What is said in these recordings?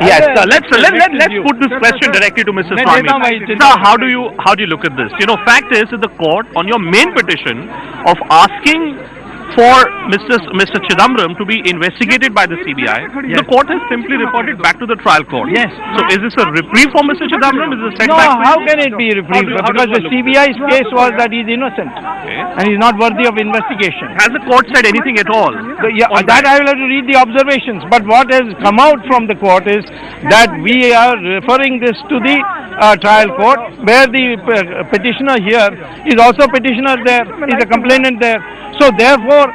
Yes, sir. Let's put this question directly to Mr. Swamy. Sir, how do you look at this? You know, fact is that the court on your main petition of asking for Mr. Chidambaram to be investigated by the CBI, the court has simply reported back to the trial court. Yes. So is this a reprieve for Mr. Chidambaram? Is this a No, setback? how can it be reprieve? Because the CBI's case was that he's innocent and he's not worthy of investigation. Has the court said anything at all? That I will have to read the observations. But what has come out from the court is that we are referring this to the trial court, where the petitioner here is also petitioner there, is a complainant there. So therefore,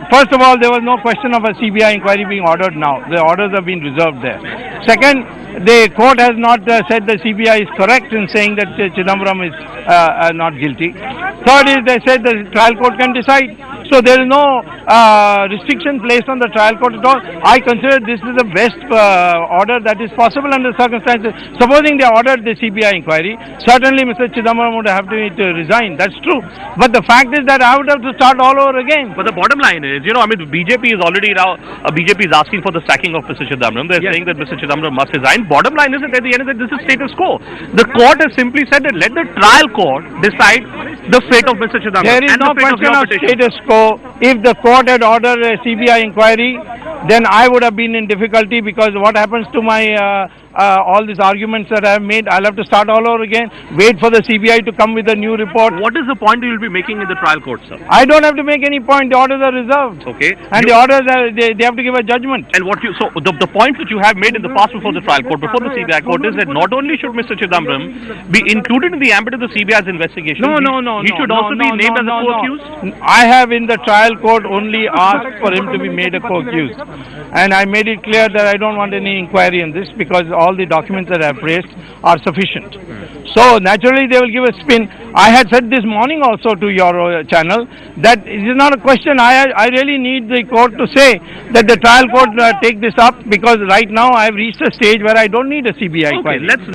first of all, there was no question of a CBI inquiry being ordered now. The orders have been reserved there. Second, the court has not said the CBI is correct in saying that Chidambaram is not guilty. Third is they said the trial court can decide. So there is no restriction placed on the trial court at all. I consider this is the best order that is possible under circumstances. Supposing they ordered the CBI inquiry, certainly Mr. Chidambaram would have to resign. That's true. But the fact is that I would have to start all over again. But the bottom line is, you know, I mean, BJP is already now, BJP is asking for the sacking of Mr. Chidambaram. They're saying that Mr. Chidambaram must resign. Bottom line is that at the end of it, this is status quo. The court has simply said that let the trial court decide the fate of Mr. Chidambaram. There is no question of status quo. If the court had ordered a CBI inquiry, then I would have been in difficulty, because what happens to my all these arguments that I have made, I'll have to start all over again, wait for the CBI to come with a new report. What is the point you will be making in the trial court, sir? I don't have to make any point. The orders are reserved. Okay. And the orders are, they have to give a judgment. And so the points that you have made in the past before the trial court, before the CBI court, is that not only should Mr. Chidambaram be included in the ambit of the CBI's investigation, he should also be named as a co-accused? I have in the trial court only asked for him to be made a co-accused. And I made it clear that I don't want any inquiry in this, because all the documents that I have raised are sufficient. So naturally they will give a spin. I had said this morning also to your channel that it is not a question. I really need the court to say that the trial court take this up, because right now I have reached a stage where I don't need a CBI inquiry. Okay, let's